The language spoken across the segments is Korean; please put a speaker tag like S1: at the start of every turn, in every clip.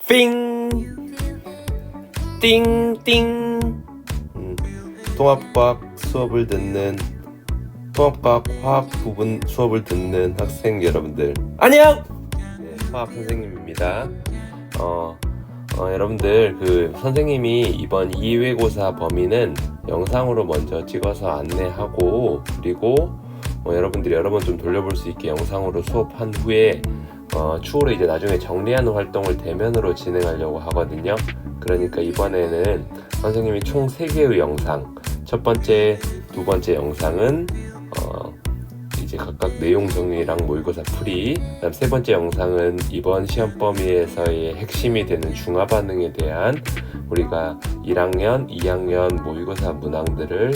S1: 삥! 띵띵! 통합과학 수업을 듣는 통합과학 화학 부분 수업을 듣는 학생 여러분들 안녕! 네, 화학 선생님입니다. 여러분들 선생님이 이번 2외고사 범위는 영상으로 먼저 찍어서 안내하고, 그리고 여러분들이 여러 번 좀 돌려볼 수 있게 영상으로 수업한 후에 추후로 이제 나중에 정리하는 활동을 대면으로 진행하려고 하거든요. 그러니까 이번에는 선생님이 총 3개의 영상, 첫 번째, 두 번째 영상은 이제 각각 내용 정리랑 모의고사 풀이, 그다음 세 번째 영상은 이번 시험 범위에서의 핵심이 되는 중화 반응에 대한 우리가 1학년, 2학년 모의고사 문항들을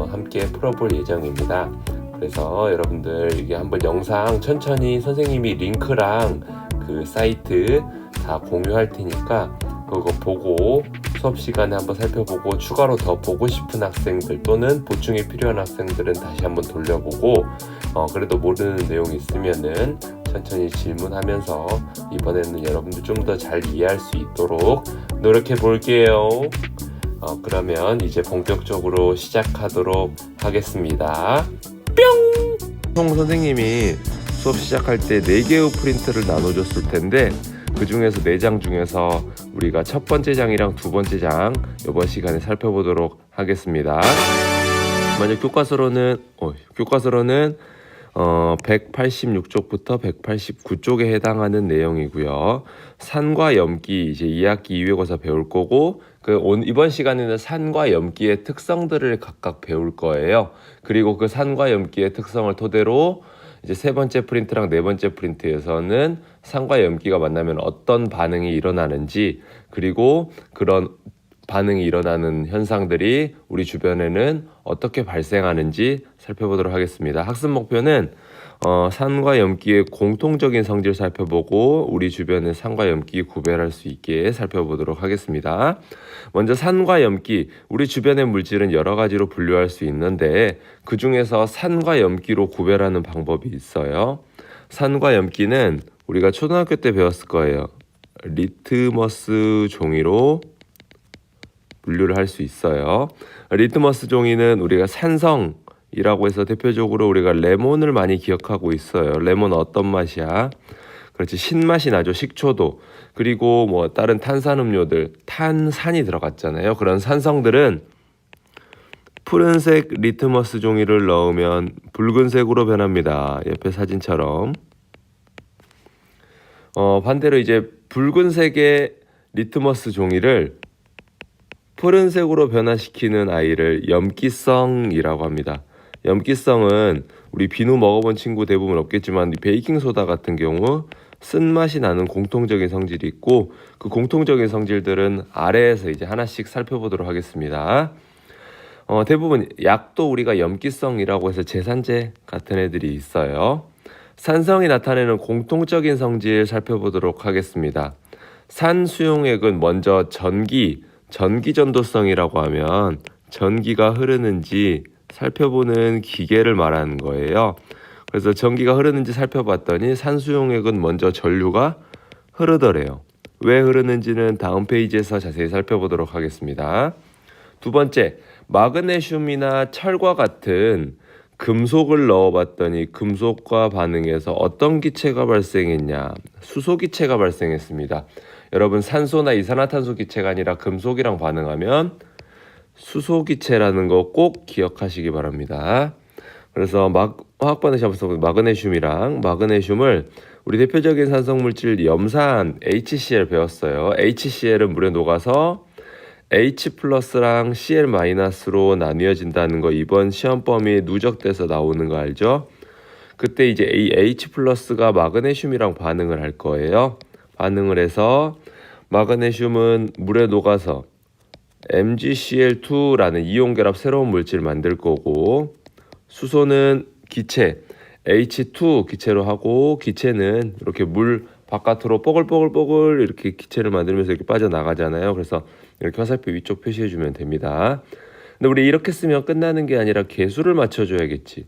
S1: 함께 풀어볼 예정입니다. 그래서 여러분들 이게 한번 영상 천천히 선생님이 링크랑 그 사이트 다 공유할 테니까 그거 보고 수업 시간에 한번 살펴보고, 추가로 더 보고 싶은 학생들 또는 보충이 필요한 학생들은 다시 한번 돌려보고, 그래도 모르는 내용이 있으면은 천천히 질문하면서 이번에는 여러분들 좀 더 잘 이해할 수 있도록 노력해 볼게요. 그러면 이제 본격적으로 시작하도록 하겠습니다. 뿅! 송 선생님이 수업 시작할 때 4개의 프린트를 나눠줬을 텐데, 그 중에서 4장 중에서 우리가 첫 번째 장이랑 두 번째 장 이번 시간에 살펴보도록 하겠습니다. 먼저 교과서로는 186쪽부터 189쪽에 해당하는 내용이고요. 산과 염기 이제 2학기 2외고사 배울 거고, 이번 시간에는 산과 염기의 특성들을 각각 배울 거예요. 그리고 그 산과 염기의 특성을 토대로 이제 세 번째 프린트랑 네 번째 프린트에서는 산과 염기가 만나면 어떤 반응이 일어나는지, 그리고 그런 반응이 일어나는 현상들이 우리 주변에는 어떻게 발생하는지 살펴보도록 하겠습니다. 학습 목표는 산과 염기의 공통적인 성질 살펴보고 우리 주변의 산과 염기 구별할 수 있게 살펴보도록 하겠습니다. 먼저 산과 염기, 우리 주변의 물질은 여러 가지로 분류할 수 있는데 그 중에서 산과 염기로 구별하는 방법이 있어요. 산과 염기는 우리가 초등학교 때 배웠을 거예요. 리트머스 종이로 분류를 할 수 있어요. 리트머스 종이는 우리가 산성이라고 해서 대표적으로 우리가 레몬을 많이 기억하고 있어요. 레몬 어떤 맛이야? 그렇지, 신맛이 나죠. 식초도. 그리고 뭐 다른 탄산음료들, 탄산이 들어갔잖아요. 그런 산성들은 푸른색 리트머스 종이를 넣으면 붉은색으로 변합니다. 옆에 사진처럼. 반대로 이제 붉은색의 리트머스 종이를 푸른색으로 변화시키는 아이를 염기성이라고 합니다. 염기성은 우리 비누 먹어본 친구 대부분 없겠지만 베이킹소다 같은 경우 쓴맛이 나는 공통적인 성질이 있고, 그 공통적인 성질들은 아래에서 이제 하나씩 살펴보도록 하겠습니다. 대부분 약도 우리가 염기성이라고 해서 제산제 같은 애들이 있어요. 산성이 나타내는 공통적인 성질 살펴보도록 하겠습니다. 산수용액은 먼저 전기전도성이라고 하면 전기가 흐르는지 살펴보는 기계를 말하는 거예요. 그래서 전기가 흐르는지 살펴봤더니 산수용액은 먼저 전류가 흐르더래요. 왜 흐르는지는 다음 페이지에서 자세히 살펴보도록 하겠습니다. 두 번째, 마그네슘이나 철과 같은 금속을 넣어봤더니 금속과 반응해서 어떤 기체가 발생했냐? 수소기체가 발생했습니다. 여러분, 산소나 이산화탄소 기체가 아니라 금속이랑 반응하면 수소기체라는 거 꼭 기억하시기 바랍니다. 그래서 화학반응 시험에서 마그네슘을 우리 대표적인 산성물질 염산 HCl 배웠어요. HCl은 물에 녹아서 H 플러스랑 Cl 마이너스로 나뉘어진다는 거 이번 시험 범위에 누적돼서 나오는 거 알죠? 그때 이제 이 H 플러스가 마그네슘이랑 반응을 할 거예요. 반응을 해서 마그네슘은 물에 녹아서 MgCl2라는 이온결합 새로운 물질을 만들 거고, 수소는 기체 H2 기체로 하고, 기체는 이렇게 물 바깥으로 뽀글뽀글 이렇게 기체를 만들면서 이렇게 빠져나가잖아요. 그래서 이렇게 화살표 위쪽 표시해주면 됩니다. 근데 우리 이렇게 쓰면 끝나는 게 아니라 개수를 맞춰줘야겠지.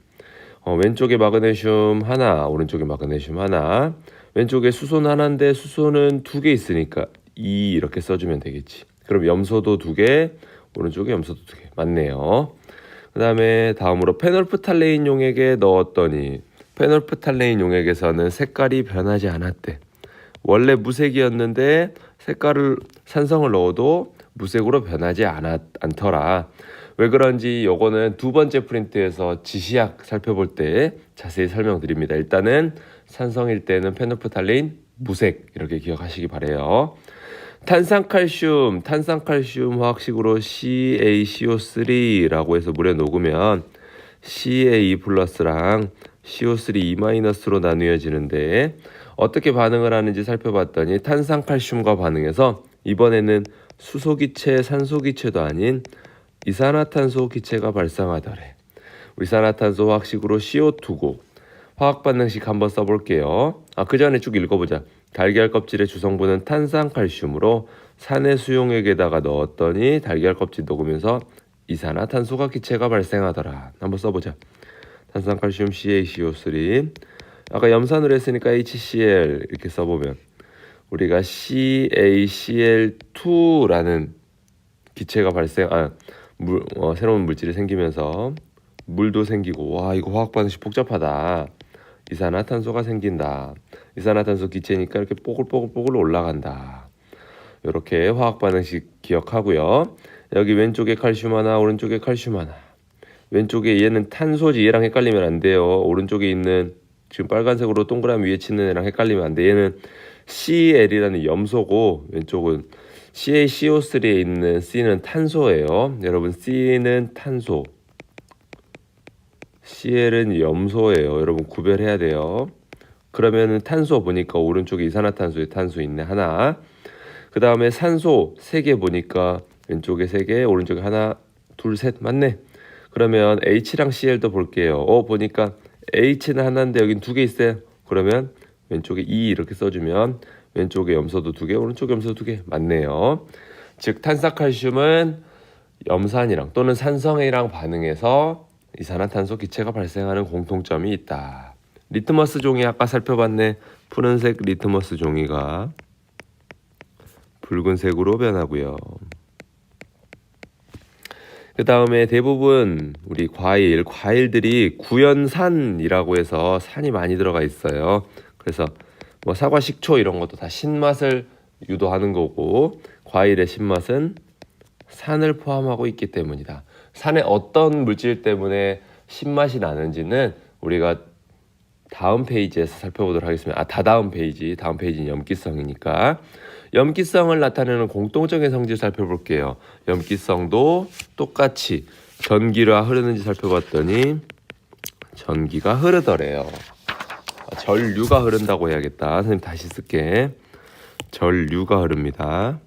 S1: 왼쪽에 마그네슘 하나, 오른쪽에 마그네슘 하나. 왼쪽에 수소는 하나인데 수소는 2개 있으니까 E 이렇게 써주면 되겠지. 그럼 염소도 2개, 오른쪽에 염소도 2개. 맞네요. 그 다음에 다음으로 페놀프탈레인 용액에 넣었더니 페놀프탈레인 용액에서는 색깔이 변하지 않았대. 원래 무색이었는데 산성을 넣어도 무색으로 변하지 않더라. 왜 그런지 요거는 2번째 프린트에서 지시약 살펴볼 때 자세히 설명드립니다. 일단은 산성일 때는 페놀프탈레인 무색 이렇게 기억하시기 바래요. 탄산칼슘 화학식으로 CaCO3라고 해서 물에 녹으면 Ca 플러스랑 CO3 로 나누어지는데 어떻게 반응을 하는지 살펴봤더니 탄산칼슘과 반응해서 이번에는 수소기체, 산소기체도 아닌 이산화탄소 기체가 발생하더래. 이산화탄소 화학식으로 CO2고 화학 반응식 한번 써볼게요. 그 전에 쭉 읽어보자. 달걀 껍질의 주성분은 탄산칼슘으로 산의 수용액에다가 넣었더니 달걀 껍질 녹으면서 이산화탄소가 기체가 발생하더라. 한번 써보자. 탄산칼슘 CaCO3 아까 염산으로 했으니까 HCl 이렇게 써보면 우리가 CaCl2라는 기체가 새로운 물질이 생기면서 물도 생기고 와 이거 화학 반응식 복잡하다. 이산화탄소가 생긴다. 이산화탄소 기체니까 이렇게 뽀글뽀글 올라간다. 이렇게 화학 반응식 기억하고요. 여기 왼쪽에 칼슘 하나, 오른쪽에 칼슘 하나. 왼쪽에 얘는 탄소지. 얘랑 헷갈리면 안 돼요. 오른쪽에 있는 지금 빨간색으로 동그라미 위에 치는 애랑 헷갈리면 안 돼. 얘는 Cel이라는 염소고 왼쪽은 CaCO3에 있는 C는 탄소예요. 여러분 C는 탄소, Cel은 염소예요. 여러분 구별해야 돼요. 그러면은 탄소 보니까 오른쪽에 이산화탄소에 탄소 있네 하나. 그 다음에 산소 3개 보니까 왼쪽에 3개, 오른쪽에 하나, 둘, 셋 맞네. 그러면 H랑 Cl도 볼게요. 보니까 H는 하나인데 여긴 2개 있어요. 그러면 왼쪽에 E 이렇게 써주면 왼쪽에 염소도 2개, 오른쪽에 염소도 2개 맞네요. 즉 탄산칼슘은 염산이랑 또는 산성이랑 반응해서 이산화탄소 기체가 발생하는 공통점이 있다. 리트머스 종이 아까 살펴봤네. 푸른색 리트머스 종이가 붉은색으로 변하고요. 그 다음에 대부분 우리 과일들이 구연산이라고 해서 산이 많이 들어가 있어요. 그래서 뭐 사과, 식초 이런 것도 다 신맛을 유도하는 거고 과일의 신맛은 산을 포함하고 있기 때문이다. 산의 어떤 물질 때문에 신맛이 나는지는 우리가 다음 페이지에서 살펴보도록 하겠습니다. 다음 페이지는 염기성이니까 염기성을 나타내는 공통적인 성질 살펴볼게요. 염기성도 똑같이 전기가 흐르는지 살펴봤더니 전기가 흐르더래요. 전류가 흐른다고 해야겠다. 선생님 다시 쓸게. 전류가 흐릅니다.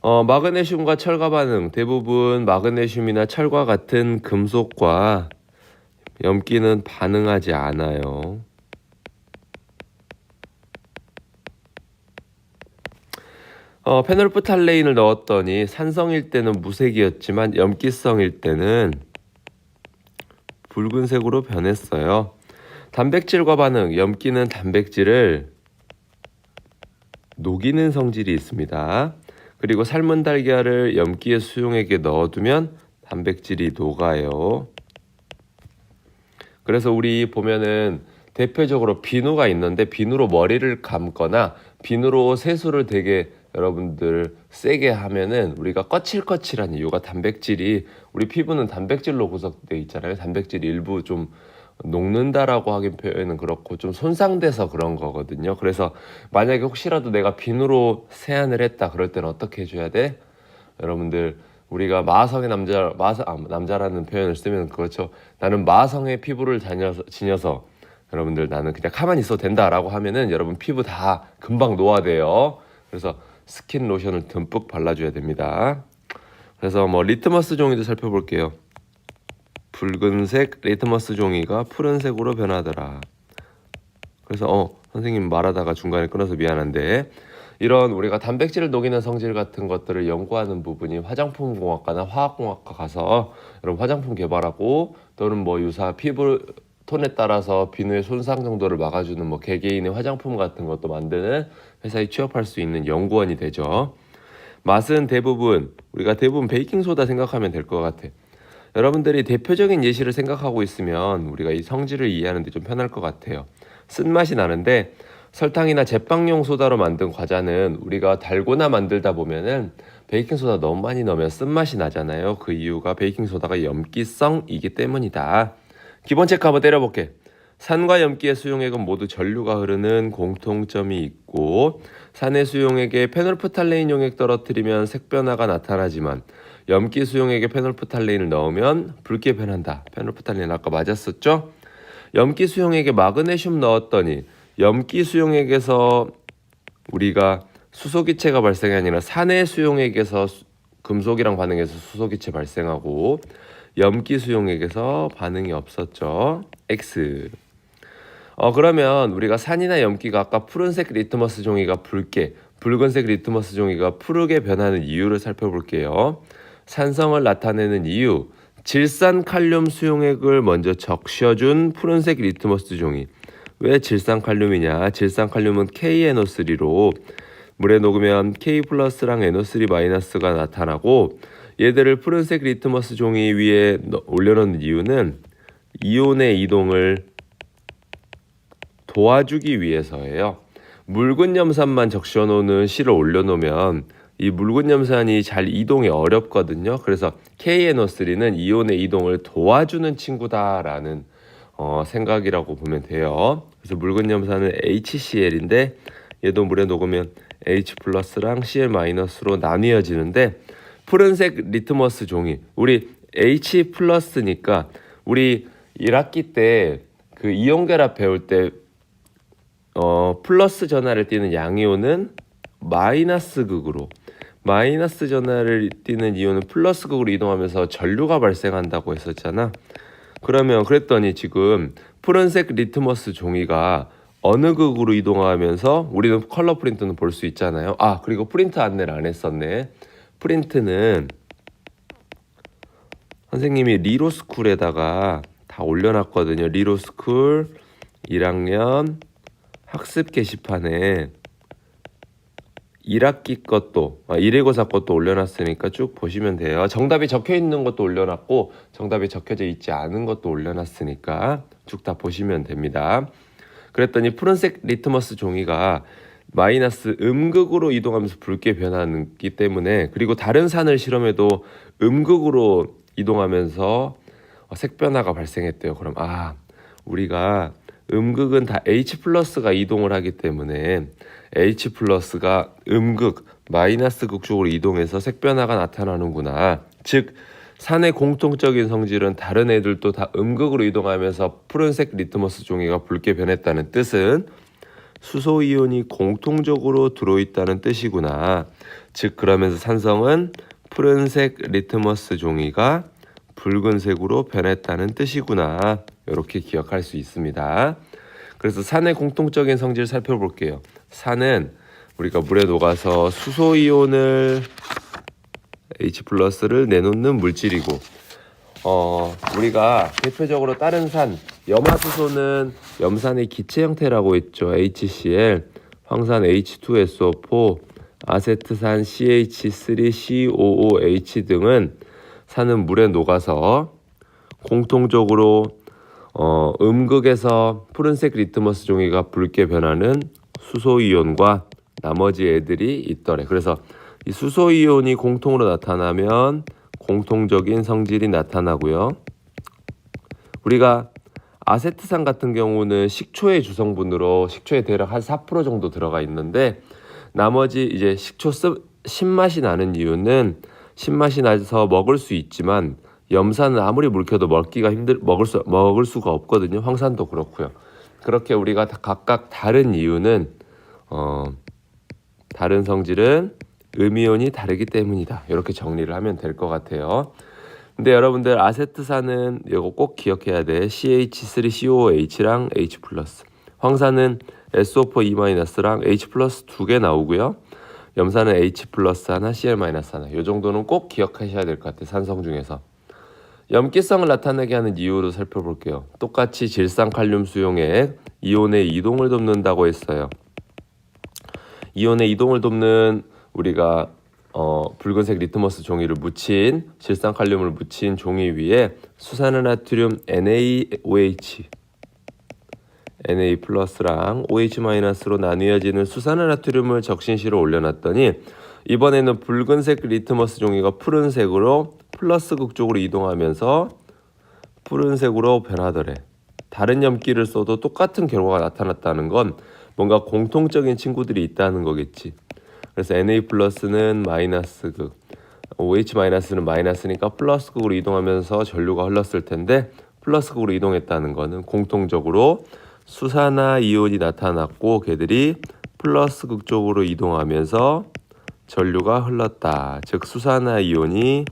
S1: 마그네슘과 철과 반응. 대부분 마그네슘이나 철과 같은 금속과 염기는 반응하지 않아요. 페놀프탈레인을 넣었더니 산성일 때는 무색이었지만 염기성일 때는 붉은색으로 변했어요. 단백질과 반응. 염기는 단백질을 녹이는 성질이 있습니다. 그리고 삶은 달걀을 염기의 수용액에 넣어두면 단백질이 녹아요. 그래서 우리 보면은 대표적으로 비누가 있는데 비누로 머리를 감거나 비누로 세수를 되게 여러분들 세게 하면은 우리가 거칠거칠한 이유가 단백질이 우리 피부는 단백질로 구성되어 있잖아요. 단백질이 일부 좀 녹는다라고 하긴 표현은 그렇고 좀 손상돼서 그런 거거든요. 그래서 만약에 혹시라도 내가 비누로 세안을 했다 그럴 때는 어떻게 해줘야 돼? 여러분들 우리가 마성의 남자라는 표현을 쓰면 그렇죠. 나는 마성의 피부를 지녀서 여러분들 나는 그냥 가만히 있어도 된다라고 하면은 여러분 피부 다 금방 노화돼요. 그래서 스킨 로션을 듬뿍 발라줘야 됩니다. 그래서 리트머스 종이도 살펴볼게요. 붉은색 리트머스 종이가 푸른색으로 변하더라. 그래서 선생님 말하다가 중간에 끊어서 미안한데 이런 우리가 단백질을 녹이는 성질 같은 것들을 연구하는 부분이 화장품공학과나 화학공학과 가서 여러분 화장품 개발하고 또는 유사 피부 톤에 따라서 비누의 손상 정도를 막아주는 뭐 개개인의 화장품 같은 것도 만드는 회사에 취업할 수 있는 연구원이 되죠. 맛은 우리가 대부분 베이킹소다 생각하면 될 것 같아. 여러분들이 대표적인 예시를 생각하고 있으면 우리가 이 성질을 이해하는 데 좀 편할 것 같아요. 쓴맛이 나는데 설탕이나 제빵용 소다로 만든 과자는 우리가 달고나 만들다 보면은 베이킹소다 너무 많이 넣으면 쓴맛이 나잖아요. 그 이유가 베이킹소다가 염기성이기 때문이다. 기본 체크 한번 때려볼게. 산과 염기의 수용액은 모두 전류가 흐르는 공통점이 있고 산의 수용액에 페놀프탈레인 용액 떨어뜨리면 색변화가 나타나지만 염기 수용액에 페놀프탈레인을 넣으면 붉게 변한다. 페놀프탈레인 아까 맞았었죠? 염기 수용액에 마그네슘 넣었더니 염기 수용액에서 우리가 수소기체가 발생이 아니라 산의 수용액에서 금속이랑 반응해서 수소기체 발생하고 염기 수용액에서 반응이 없었죠. X. 그러면 우리가 산이나 염기가 아까 푸른색 리트머스 종이가 붉게, 붉은색 리트머스 종이가 푸르게 변하는 이유를 살펴볼게요. 산성을 나타내는 이유, 질산칼륨 수용액을 먼저 적셔준 푸른색 리트머스 종이. 왜 질산칼륨이냐? 질산칼륨은 KNO3로 물에 녹으면 K 플러스랑 NO3 마이너스가 나타나고 얘들을 푸른색 리트머스 종이 위에 올려놓는 이유는 이온의 이동을 도와주기 위해서예요. 묽은 염산만 적셔놓는 실을 올려놓으면 이 묽은 염산이 잘 이동이 어렵거든요. 그래서 KNO3는 이온의 이동을 도와주는 친구다라는 생각이라고 보면 돼요. 그래서 묽은 염산은 HCl인데 얘도 물에 녹으면 H 플러스랑 Cl 마이너스로 나뉘어지는데 푸른색 리트머스 종이 우리 H 플러스니까 우리 1학기 때 그 이온 결합 배울 때 플러스 전하를 띠는 양이온은 마이너스 극으로 마이너스 전하를 띠는 이온은 플러스 극으로 이동하면서 전류가 발생한다고 했었잖아. 그랬더니 지금 푸른색 리트머스 종이가 어느 극으로 이동하면서 우리는 컬러 프린트는 볼 수 있잖아요. 그리고 프린트 안내를 안 했었네. 프린트는 선생님이 리로스쿨에다가 다 올려놨거든요. 리로스쿨 1학년 학습 게시판에 1학기 것도 1회고사 것도 올려놨으니까 쭉 보시면 돼요. 정답이 적혀있는 것도 올려놨고 정답이 적혀져 있지 않은 것도 올려놨으니까 쭉 다 보시면 됩니다. 그랬더니 푸른색 리트머스 종이가 마이너스 음극으로 이동하면서 붉게 변하기 때문에 그리고 다른 산을 실험해도 음극으로 이동하면서 색변화가 발생했대요. 그럼 우리가 음극은 다 H 플러스가 이동을 하기 때문에 H 플러스가 음극 마이너스 극 쪽으로 이동해서 색변화가 나타나는구나. 즉 산의 공통적인 성질은 다른 애들도 다 음극으로 이동하면서 푸른색 리트머스 종이가 붉게 변했다는 뜻은 수소이온이 공통적으로 들어있다는 뜻이구나. 즉 그러면서 산성은 푸른색 리트머스 종이가 붉은색으로 변했다는 뜻이구나. 이렇게 기억할 수 있습니다. 그래서 산의 공통적인 성질 살펴볼게요. 산은 우리가 물에 녹아서 수소이온을 H 플러스를 내놓는 물질이고 우리가 대표적으로 다른 산 염화수소는 염산의 기체 형태라고 했죠. HCl, 황산 H2SO4, 아세트산 CH3COOH 등은 산은 물에 녹아서 공통적으로 음극에서 푸른색 리트머스 종이가 붉게 변하는 수소이온과 나머지 애들이 있더래. 그래서 이 수소이온이 공통으로 나타나면 공통적인 성질이 나타나고요. 우리가 아세트산 같은 경우는 식초의 주성분으로 식초에 대략 한 4% 정도 들어가 있는데 나머지 이제 식초 신맛이 나는 이유는 신맛이 나서 먹을 수 있지만 염산은 아무리 묽혀도 먹을 수가 없거든요. 황산도 그렇고요. 그렇게 우리가 각각 다른 이유는 다른 성질은 음이온이 다르기 때문이다. 이렇게 정리를 하면 될 것 같아요. 근데 여러분들 아세트산은 이거 꼭 기억해야 돼. CH3COOH랑 H+. 황산은 SO4E-랑 H+ 2개 나오고요. 염산은 H+ 하나, Cl- 하나. 이 정도는 꼭 기억하셔야 될 것 같아요. 산성 중에서. 염기성을 나타내게 하는 이유도 살펴볼게요. 똑같이 질산칼륨 수용액, 이온의 이동을 돕는다고 했어요. 이온의 이동을 돕는 우리가 붉은색 리트머스 종이를 묻힌 질산칼륨을 묻힌 종이 위에 수산화나트륨 NaOH Na 플러스랑 OH 마이너스로 나뉘어지는 수산화나트륨을 적신시로 올려놨더니 이번에는 붉은색 리트머스 종이가 푸른색으로 플러스 극 쪽으로 이동하면서 푸른색으로 변하더래. 다른 염기를 써도 똑같은 결과가 나타났다는 건 뭔가 공통적인 친구들이 있다는 거겠지. 그래서 Na 플러스는 마이너스 극, OH 마이너스는 마이너스니까 플러스 극으로 이동하면서 전류가 흘렀을 텐데 플러스 극으로 이동했다는 거는 공통적으로 수산화 이온이 나타났고 걔들이 플러스 극 쪽으로 이동하면서 전류가 흘렀다. 즉 수산화 이온이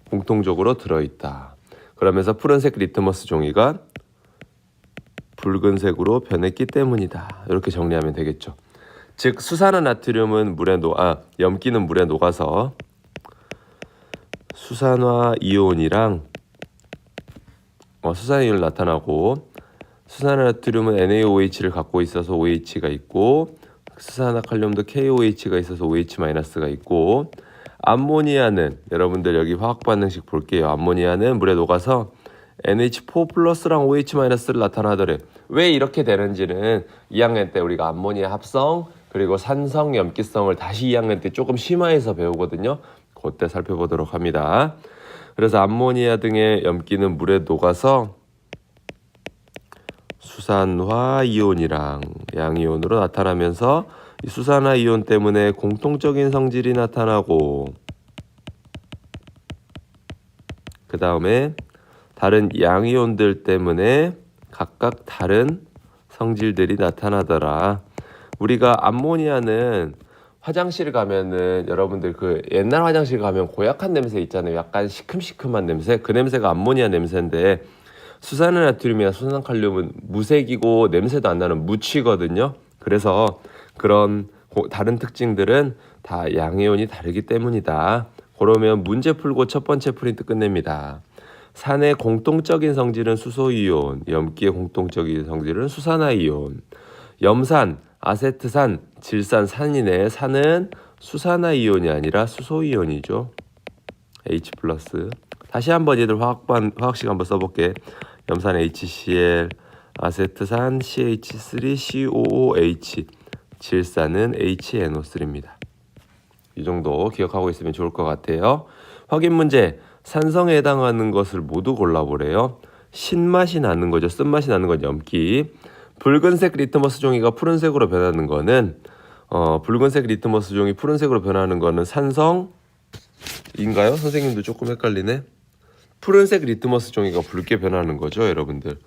S1: 공통적으로 들어있다. 그러면서 푸른색 리트머스 종이가 붉은색으로 변했기 때문이다. 이렇게 정리하면 되겠죠. 즉 수산화나트륨은 염기는 물에 녹아서 수산화 이온이랑 수산화 이온이 나타나고 수산화나트륨은 NaOH를 갖고 있어서 OH가 있고 수산화칼륨도 KOH가 있어서 OH-가 있고 암모니아는 여러분들 여기 화학 반응식 볼게요. 암모니아는 물에 녹아서 NH4 플러스랑 OH-를 나타나더래. 왜 이렇게 되는지는 2학년 때 우리가 암모니아 합성 그리고 산성 염기성을 다시 2학년 때 조금 심화해서 배우거든요. 그때 살펴보도록 합니다. 그래서 암모니아 등의 염기는 물에 녹아서 수산화 이온이랑 양이온으로 나타나면서 이 수산화 이온 때문에 공통적인 성질이 나타나고 그 다음에 다른 양이온들 때문에 각각 다른 성질들이 나타나더라. 우리가 암모니아는 화장실 가면은 여러분들 그 옛날 화장실 가면 고약한 냄새 있잖아요. 약간 시큼시큼한 냄새. 그 냄새가 암모니아 냄새인데 수산화나트륨이나 수산칼륨은 무색이고 냄새도 안 나는 무취거든요. 그래서 그런 다른 특징들은 다 양이온이 다르기 때문이다. 그러면 문제 풀고 첫 번째 프린트 끝냅니다. 산의 공통적인 성질은 수소이온, 염기의 공통적인 성질은 수산화이온. 염산, 아세트산, 질산, 산이네. 산은 수산화이온이 아니라 수소이온이죠. H+. 다시 한번 얘들 화학식 한번 써볼게. 염산 HCl, 아세트산 CH3COOH, 질산은 HNO3입니다. 이 정도 기억하고 있으면 좋을 것 같아요. 확인 문제. 산성에 해당하는 것을 모두 골라보래요. 신맛이 나는 거죠. 쓴맛이 나는 건 염기. 붉은색 리트머스 종이가 푸른색으로 변하는 거는 붉은색 리트머스 종이 푸른색으로 변하는 거는 산성인가요? 선생님도 조금 헷갈리네. 푸른색 리트머스 종이가 붉게 변하는 거죠, 여러분들.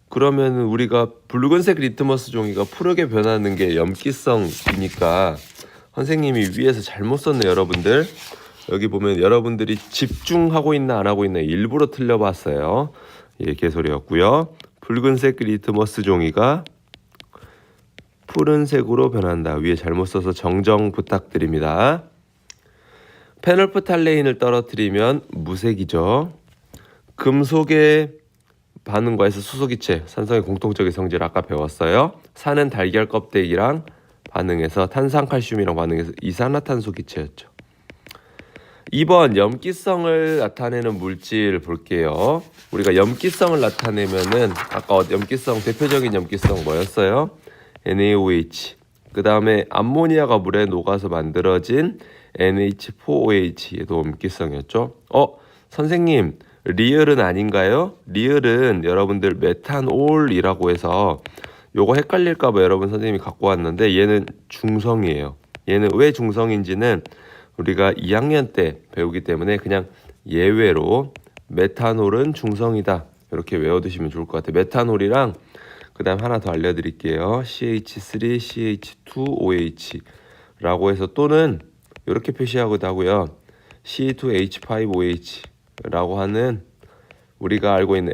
S1: 그러면 우리가 붉은색 리트머스 종이가 푸르게 변하는 게 염기성이니까 선생님이 위에서 잘못 썼네, 여러분들. 여기 보면 여러분들이 집중하고 있나 안 하고 있나 일부러 틀려봤어요. 예, 개소리였고요. 붉은색 리트머스 종이가 푸른색으로 변한다. 위에 잘못 써서 정정 부탁드립니다. 페놀프탈레인을 떨어뜨리면 무색이죠. 금속의 반응과에서 수소기체, 산성의 공통적인 성질 아까 배웠어요. 산은 달걀 껍데기랑 반응해서 탄산칼슘이랑 반응해서 이산화탄소 기체였죠. 2번 염기성을 나타내는 물질 볼게요. 우리가 염기성을 나타내면은 아까 염기성 대표적인 염기성 뭐였어요? NaOH. 그 다음에 암모니아가 물에 녹아서 만들어진 NH4OH 얘도 염기성이었죠. 선생님 리을은 아닌가요? 리을은 여러분들 메탄올이라고 해서 요거 헷갈릴까봐 여러분 선생님이 갖고 왔는데 얘는 중성이에요. 얘는 왜 중성인지는 우리가 2학년 때 배우기 때문에 그냥 예외로 메탄올은 중성이다 이렇게 외워두시면 좋을 것 같아요. 메탄올이랑 그 다음 하나 더 알려드릴게요. CH3CH2OH 라고 해서 또는 이렇게 표시하기도 하고요. C2H5OH 라고 하는 우리가 알고 있는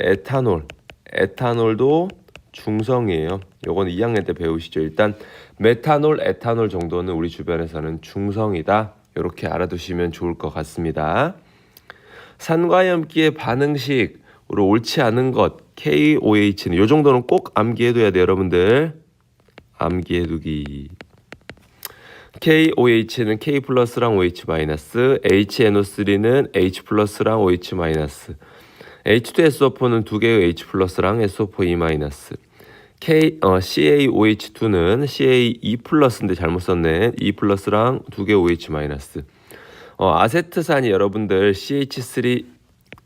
S1: 에탄올도 중성이에요. 요거는 2학년 때 배우시죠. 일단 메탄올, 에탄올 정도는 우리 주변에서는 중성이다. 이렇게 알아두시면 좋을 것 같습니다. 산과 염기의 반응식으로 옳지 않은 것 KOH는 이 정도는 꼭 암기해둬야 돼요, 여러분들. 암기해두기. KOH는 K 플러스랑 OH 마이너스, HNO3는 H 플러스랑 OH 마이너스, H2SO4는 두 개의 H 플러스랑 SO4E 마이너스, CaOH2는 CaE 플러스인데 잘못 썼네. E 플러스랑 두 개 OH 마이너스. 아세트산이 여러분들 CH3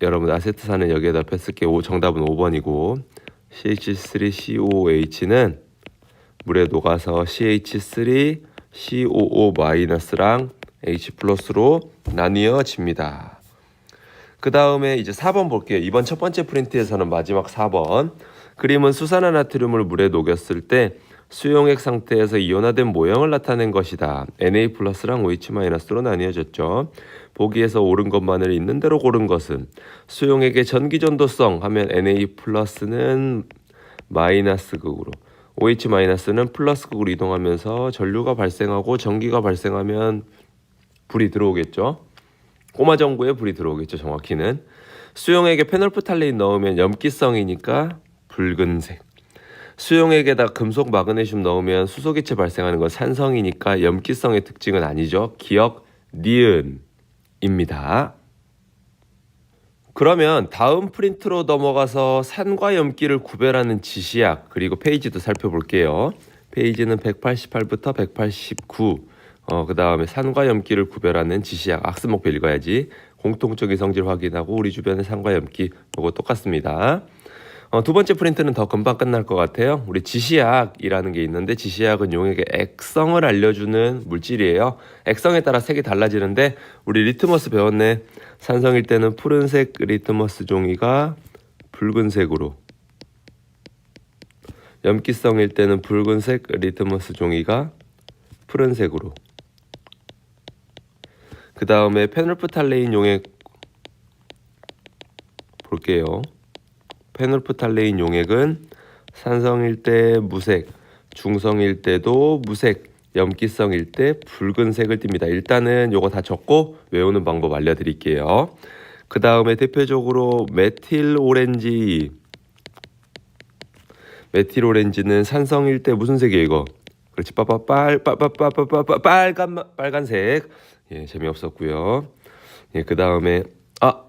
S1: 여러분 아세트산은 여기에다 뺐을게요. 정답은 5번이고 CH3COOH는 물에 녹아서 CH3COO-랑 H 플러스로 나뉘어집니다. 그 다음에 이제 4번 볼게요. 이번 첫 번째 프린트에서는 마지막 4번. 그림은 수산화나트륨을 물에 녹였을 때 수용액 상태에서 이온화된 모형을 나타낸 것이다. Na 플러스랑 OH 마이너스로 나뉘어졌죠. 보기에서 옳은 것만을 있는 대로 고른 것은 수용액의 전기전도성 하면 Na 플러스는 마이너스 극으로 OH 마이너스는 플러스 극으로 이동하면서 전류가 발생하고 전기가 발생하면 불이 들어오겠죠. 꼬마전구에 불이 들어오겠죠. 정확히는 수용액에 페놀프탈레인 넣으면 염기성이니까 붉은색. 수용액에다 금속 마그네슘 넣으면 수소기체 발생하는 건 산성이니까 염기성의 특징은 아니죠. 기억 니은입니다. 그러면 다음 프린트로 넘어가서 산과 염기를 구별하는 지시약 그리고 페이지도 살펴볼게요. 페이지는 188부터 189. 그 다음에 산과 염기를 구별하는 지시약 악수목표 읽어야지. 공통적인 성질 확인하고 우리 주변의 산과 염기 이거 똑같습니다. 두 번째 프린트는 더 금방 끝날 것 같아요. 우리 지시약이라는 게 있는데 지시약은 용액의 액성을 알려주는 물질이에요. 액성에 따라 색이 달라지는데 우리 리트머스 배웠네. 산성일 때는 푸른색 리트머스 종이가 붉은색으로, 염기성일 때는 붉은색 리트머스 종이가 푸른색으로. 그 다음에 페놀프탈레인 용액 볼게요. 페놀프탈레인 용액은 산성일 때 무색, 중성일 때도 무색, 염기성일 때 붉은색을 띱니다. 일단은 요거 다 적고 외우는 방법 알려드릴게요. 그 다음에 대표적으로 메틸 오렌지. 메틸 오렌지는 산성일 때 무슨 색이에요 이거? 그렇지, 빨간색. 예, 재미없었고요. 예, 그 다음에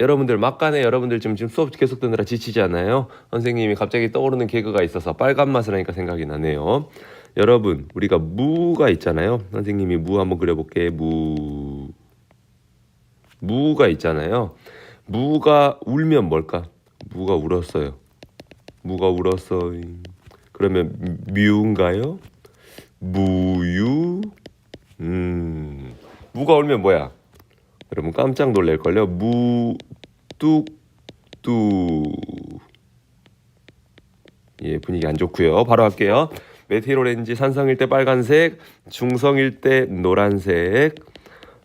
S1: 여러분들 막간에 여러분들 지금 수업 계속 듣느라 지치지 않아요? 선생님이 갑자기 떠오르는 개그가 있어서 빨간 맛을 하니까 생각이 나네요. 여러분, 우리가 무가 있잖아요. 선생님이 무 한번 그려볼게. 무가 있잖아요. 무가 울면 뭘까? 무가 울었어요. 무가 울었어요. 그러면 뮤인가요? 무유? 무가 울면 뭐야? 여러분 깜짝 놀랄걸요. 뚝뚝. 예, 분위기 안 좋고요. 바로 할게요. 메틸 오렌지 산성일 때 빨간색, 중성일 때 노란색,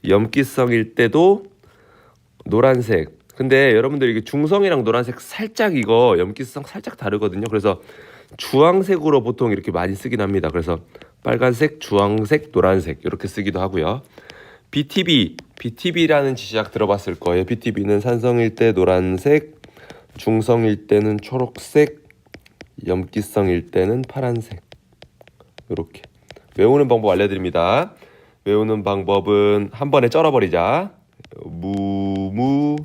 S1: 염기성일 때도 노란색. 근데 여러분들 이게 중성이랑 노란색 살짝 이거 염기성 살짝 다르거든요. 그래서 주황색으로 보통 이렇게 많이 쓰긴 합니다. 그래서 빨간색, 주황색, 노란색 이렇게 쓰기도 하고요. BTB라는 지시약 들어봤을 거예요. BTB는 산성일 때 노란색, 중성일 때는 초록색, 염기성일 때는 파란색. 이렇게 외우는 방법 알려드립니다. 외우는 방법은 한 번에 쩔어버리자. 무무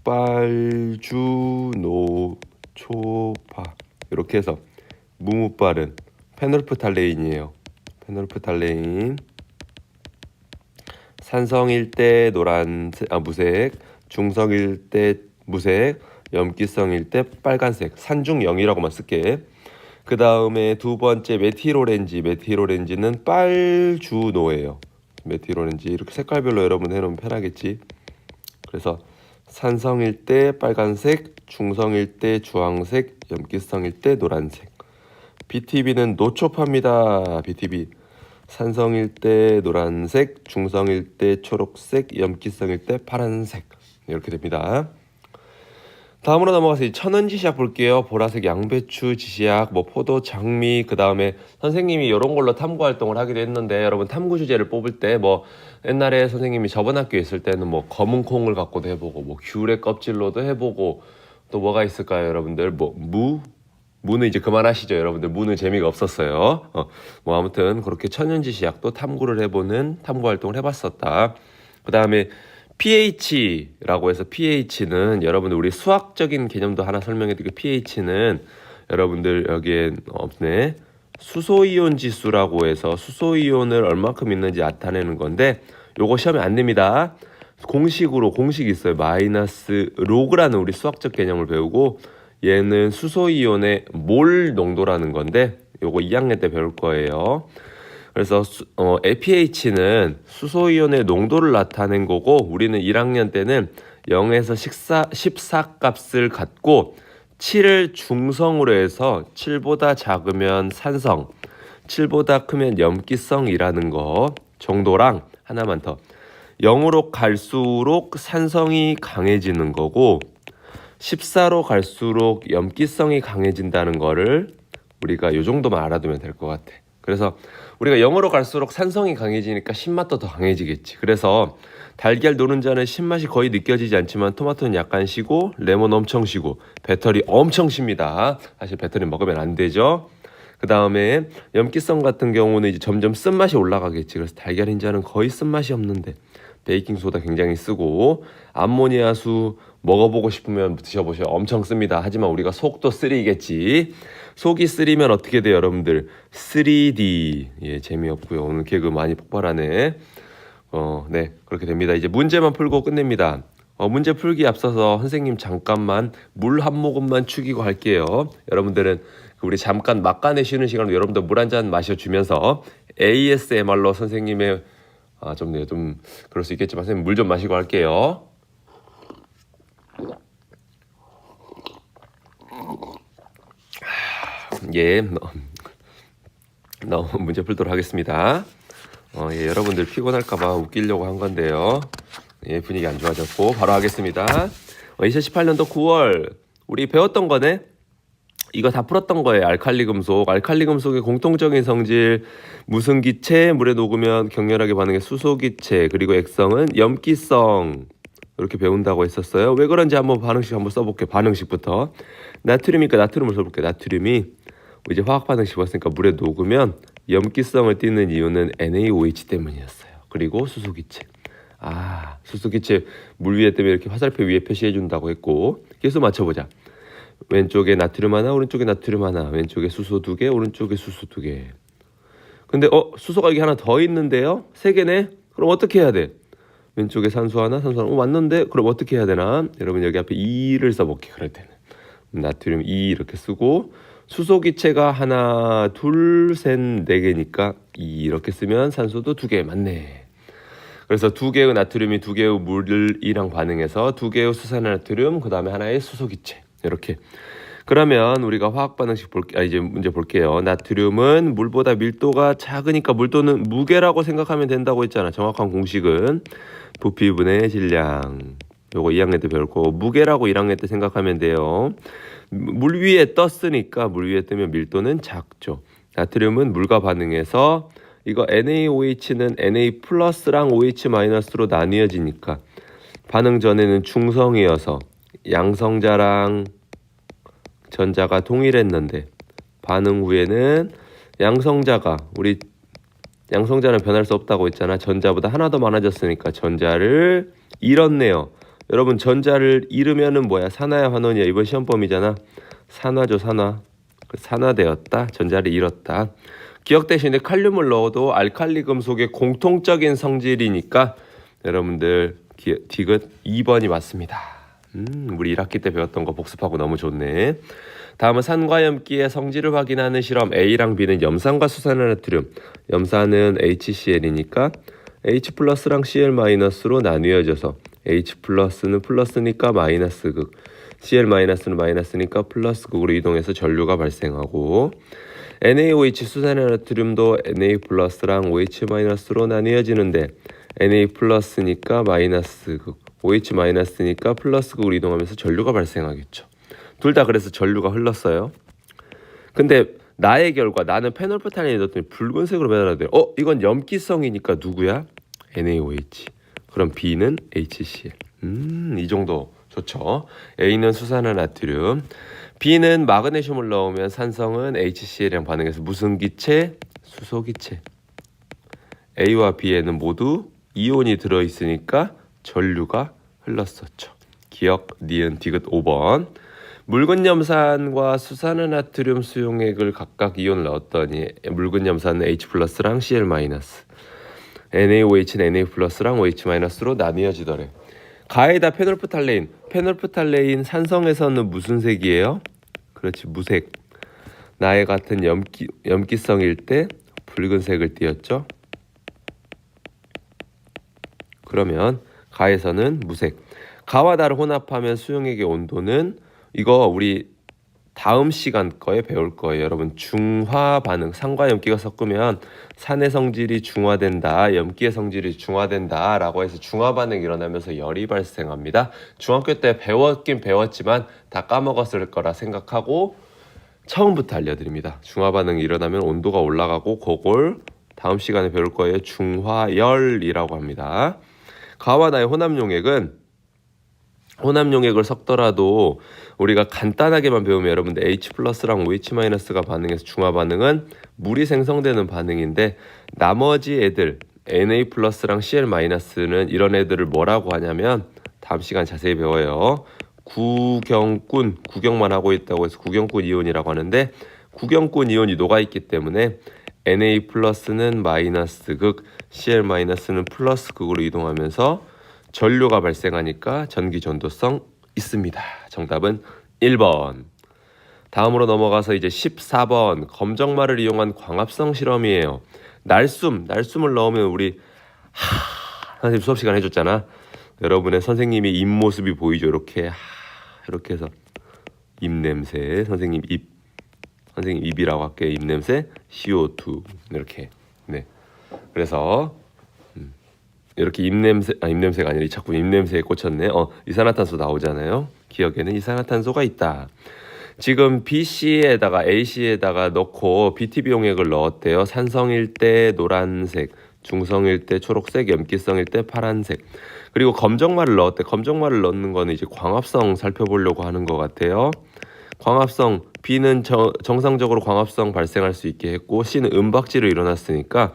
S1: 빨주 노초파 이렇게 해서 무무빨은 페놀프탈레인이에요. 페놀프탈레인 산성일 때 무색, 중성일 때 무색, 염기성일 때 빨간색, 산중영이라고만 쓸게. 그 다음에 두 번째 메틸 오렌지는 빨주노예요. 메틸 오렌지 이렇게 색깔별로 여러분 해놓으면 편하겠지. 그래서 산성일 때 빨간색, 중성일 때 주황색, 염기성일 때 노란색. BTB는 노초파입니다. BTB 산성일 때 노란색, 중성일 때 초록색, 염기성일 때 파란색. 이렇게 됩니다. 다음으로 넘어가서 천연지 시약 볼게요. 보라색 양배추 지시약, 뭐 포도, 장미, 그 다음에 선생님이 이런 걸로 탐구 활동을 하기도 했는데, 여러분 탐구 주제를 뽑을 때 뭐 옛날에 선생님이 저번 학교에 있을 때는 뭐 검은 콩을 갖고도 해보고, 뭐 귤의 껍질로도 해보고, 또 뭐가 있을까요, 여러분들? 뭐 무는 이제 그만하시죠, 여러분들. 무는 재미가 없었어요. 뭐 아무튼 그렇게 천연지 시약도 탐구를 해보는 탐구 활동을 해봤었다. 그 다음에 pH라고 해서, pH는 여러분들 우리 수학적인 개념도 하나 설명해 드릴게요. pH는 여러분들 여기에 없네. 수소이온 지수라고 해서 수소이온을 얼마큼 있는지 나타내는 건데, 요거 시험에 안 냅니다. 공식이 있어요. 마이너스 로그라는 우리 수학적 개념을 배우고, 얘는 수소이온의 몰 농도라는 건데, 요거 2학년 때 배울 거예요. 그래서 pH는 수소이온의 농도를 나타낸 거고, 우리는 1학년 때는 0에서 14 값을 갖고 7을 중성으로 해서 7보다 작으면 산성, 7보다 크면 염기성이라는 거 정도랑 하나만 더, 0으로 갈수록 산성이 강해지는 거고 14로 갈수록 염기성이 강해진다는 거를 우리가 이 정도만 알아두면 될 것 같아. 그래서 우리가 0으로 갈수록 산성이 강해지니까 신맛도 더 강해지겠지. 그래서 달걀 노른자는 신맛이 거의 느껴지지 않지만 토마토는 약간 시고, 레몬 엄청 시고, 배터리 엄청 쉽니다. 사실 배터리 먹으면 안 되죠. 그 다음에 염기성 같은 경우는 이제 점점 쓴맛이 올라가겠지. 그래서 달걀 흰자는 거의 쓴맛이 없는데, 베이킹소다 굉장히 쓰고, 암모니아수 먹어보고 싶으면 드셔보셔. 엄청 씁니다. 하지만 우리가 속도 쓰리겠지. 속이 쓰리면 어떻게 돼요, 여러분들? 3D. 예, 재미없고요. 오늘 개그 많이 폭발하네. 네, 그렇게 됩니다. 이제 문제만 풀고 끝냅니다. 문제 풀기 앞서서 선생님 잠깐만 물 한 모금만 축이고 할게요. 여러분들은 우리 잠깐 막간에 쉬는 시간으로 여러분들 물 한 잔 마셔주면서 ASMR로 선생님의 좀 그럴 수 있겠지만 선생님 물 좀 마시고 할게요. 예, 문제 풀도록 하겠습니다. 예, 여러분들 피곤할까봐 웃기려고 한 건데요. 예, 분위기 안 좋아졌고 바로 하겠습니다. 2018년도 9월 우리 배웠던 거네. 이거 다 풀었던 거예요. 알칼리 금속의 공통적인 성질, 무슨 기체, 물에 녹으면 격렬하게 반응해 수소기체, 그리고 액성은 염기성. 이렇게 배운다고 했었어요. 왜 그런지 한번 반응식 한번 써볼게요. 반응식부터. 나트륨이니까 나트륨을 써볼게요. 나트륨이 이제 화학 반응식 봤으니까 물에 녹으면 염기성을 띠는 이유는 NaOH 때문이었어요. 그리고 수소기체. 수소기체 물 위에 때문에 이렇게 화살표 위에 표시해 준다고 했고, 계속 맞춰보자. 왼쪽에 나트륨 하나, 오른쪽에 나트륨 하나, 왼쪽에 수소 2개, 오른쪽에 수소 2개. 근데 수소가 여기 하나 더 있는데요? 3개네? 그럼 어떻게 해야 돼? 왼쪽에 산소 하나, 맞는데? 그럼 어떻게 해야 되나? 여러분 여기 앞에 2를 써볼게요. 그럴 때는 나트륨 2 이렇게 쓰고, 수소기체가 하나, 둘, 셋, 4개니까 2 이렇게 쓰면 산소도 2개 맞네. 그래서 2개의 나트륨이 2개의 물이랑 반응해서 2개의 수산나트륨, 그 다음에 하나의 수소기체. 이렇게. 그러면 우리가 화학 반응식 이제 문제 볼게요. 나트륨은 물보다 밀도가 작으니까 물도는 무게라고 생각하면 된다고 했잖아. 정확한 공식은 부피분의 질량. 요거 2학년 때 배울 거고, 무게라고 1학년 때 생각하면 돼요. 물 위에 떴으니까 물 위에 뜨면 밀도는 작죠. 나트륨은 물과 반응해서 이거 NaOH는 Na 플러스랑 OH 마이너스로 나뉘어지니까 반응 전에는 중성이어서 양성자랑 전자가 동일했는데, 반응 후에는 양성자는 변할 수 없다고 했잖아. 전자보다 하나 더 많아졌으니까 전자를 잃었네요. 여러분 전자를 잃으면은 뭐야? 산화야 환원이야? 이번 시험범위잖아. 산화죠, 산화. 산화되었다. 전자를 잃었다. 기억 대신에 칼륨을 넣어도 알칼리 금속의 공통적인 성질이니까 여러분들 디귿 2번이 맞습니다. 우리 1학기 때 배웠던 거 복습하고 너무 좋네. 다음은 산과 염기의 성질을 확인하는 실험. A랑 B는 염산과 수산화나트륨. 염산은 HCl이니까 H 플러스랑 Cl 마이너스로 나뉘어져서 H 플러스는 플러스니까 마이너스극, Cl 마이너스는 마이너스니까 플러스극으로 이동해서 전류가 발생하고, NaOH 수산화나트륨도 Na 플러스랑 OH 마이너스로 나뉘어지는데 Na 플러스니까 마이너스극, OH-니까 플러스 극으로 이동하면서 전류가 발생하겠죠. 둘 다 그래서 전류가 흘렀어요. 근데 나의 결과, 나는 페놀프탈렌이 넣었더니 붉은색으로 변화돼요. 이건 염기성이니까 누구야? NaOH. 그럼 B는 HCl. 이 정도 좋죠. A는 수산화나트륨, B는 마그네슘을 넣으면 산성은 HCl이랑 반응해서 무슨 기체? 수소기체. A와 B에는 모두 이온이 들어있으니까 전류가 흘렀었죠. 기억, 니은, 디귿 5번. 붉은 염산과 수산화나트륨 수용액을 각각 이온을 넣었더니 붉은 염산은 H+랑 Cl-, NaOH는 Na+랑 OH-로 나뉘어지더래. 가에다 페놀프탈레인. 페놀프탈레인 산성에서는 무슨 색이에요? 그렇지, 무색. 나의 같은 염기성일 때 붉은색을 띄었죠. 그러면 가에서는 무색. 가와 나를 혼합하면 수용액의 온도는, 이거 우리 다음 시간 거에 배울 거예요. 여러분, 중화 반응, 산과 염기가 섞으면 산의 성질이 중화된다, 염기의 성질이 중화된다 라고 해서 중화 반응이 일어나면서 열이 발생합니다. 중학교 때 배웠긴 배웠지만 다 까먹었을 거라 생각하고 처음부터 알려드립니다. 중화 반응이 일어나면 온도가 올라가고, 그걸 다음 시간에 배울 거예요. 중화열이라고 합니다. 가와 나의 혼합용액을 섞더라도 우리가 간단하게만 배우면 여러분들 H+랑 OH-가 반응해서 중화 반응은 물이 생성되는 반응인데, 나머지 애들 Na+랑 Cl-는 이런 애들을 뭐라고 하냐면 다음 시간 자세히 배워요. 구경만 하고 있다고 해서 구경꾼 이온이라고 하는데, 구경꾼 이온이 녹아있기 때문에 Na+는 마이너스 극, Cl-는 플러스 극으로 이동하면서 전류가 발생하니까 전기 전도성 있습니다. 정답은 1번. 다음으로 넘어가서 이제 14번 검정말을 이용한 광합성 실험이에요. 날숨을 넣으면 우리 선생님 수업 시간 해줬잖아. 여러분의 선생님의 입모습이 보이죠. 이렇게 해서 입냄새, 선생님 입이라고 할게요. 입냄새, CO2 이렇게. 네. 그래서 이렇게 입냄새가 아니라 자꾸 입냄새에 꽂혔네. 이산화탄소 나오잖아요. 기억에는 이산화탄소가 있다. 지금 BC에다가 AC에다가 넣고 BTB 용액을 넣었대요. 산성일 때 노란색, 중성일 때 초록색, 염기성일 때 파란색. 그리고 검정말을 넣었대. 검정말을 넣는 거는 이제 광합성 살펴보려고 하는 것 같아요. 광합성, B는 정상적으로 광합성 발생할 수 있게 했고, C는 은박지로 일어났으니까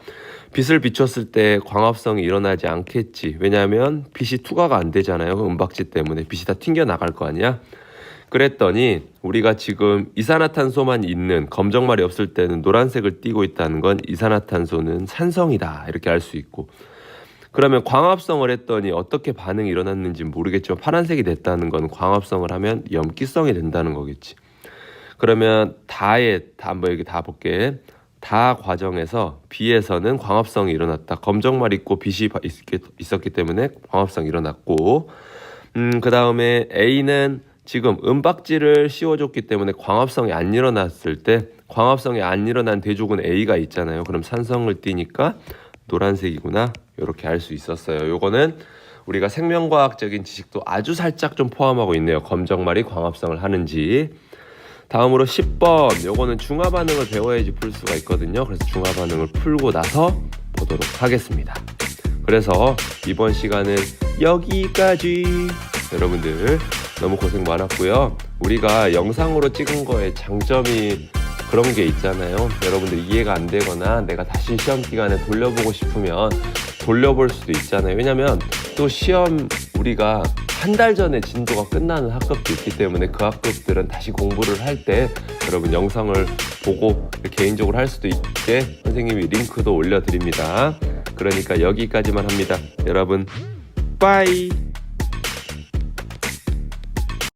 S1: 빛을 비췄을 때 광합성이 일어나지 않겠지. 왜냐하면 빛이 투과가 안 되잖아요. 은박지 때문에 빛이 다 튕겨 나갈 거 아니야. 그랬더니 우리가 지금 이산화탄소만 있는, 검정말이 없을 때는 노란색을 띠고 있다는 건 이산화탄소는 산성이다 이렇게 알 수 있고, 그러면 광합성을 했더니 어떻게 반응이 일어났는지 모르겠지만 파란색이 됐다는 건 광합성을 하면 염기성이 된다는 거겠지. 그러면 한번 여기 다 볼게. 다 과정에서 B에서는 광합성이 일어났다. 검정말 있고 빛이 있었기 때문에 광합성이 일어났고, 그 다음에 A는 지금 은박지를 씌워줬기 때문에 광합성이 안 일어났을 때, 광합성이 안 일어난 대조군 A가 있잖아요. 그럼 산성을 띠니까 노란색이구나 이렇게 알 수 있었어요. 요거는 우리가 생명과학적인 지식도 아주 살짝 좀 포함하고 있네요. 검정말이 광합성을 하는지. 다음으로 10번, 요거는 중화 반응을 배워야지 풀 수가 있거든요. 그래서 중화 반응을 풀고 나서 보도록 하겠습니다. 그래서 이번 시간은 여기까지. 여러분들 너무 고생 많았고요. 우리가 영상으로 찍은 거에 장점이 그런 게 있잖아요. 여러분들 이해가 안 되거나 내가 다시 시험 기간에 돌려보고 싶으면 돌려볼 수도 있잖아요. 왜냐면 또 시험 우리가 한 달 전에 진도가 끝나는 학급도 있기 때문에 그 학급들은 다시 공부를 할 때 여러분 영상을 보고 개인적으로 할 수도 있게 선생님이 링크도 올려드립니다. 그러니까 여기까지만 합니다. 여러분 빠이.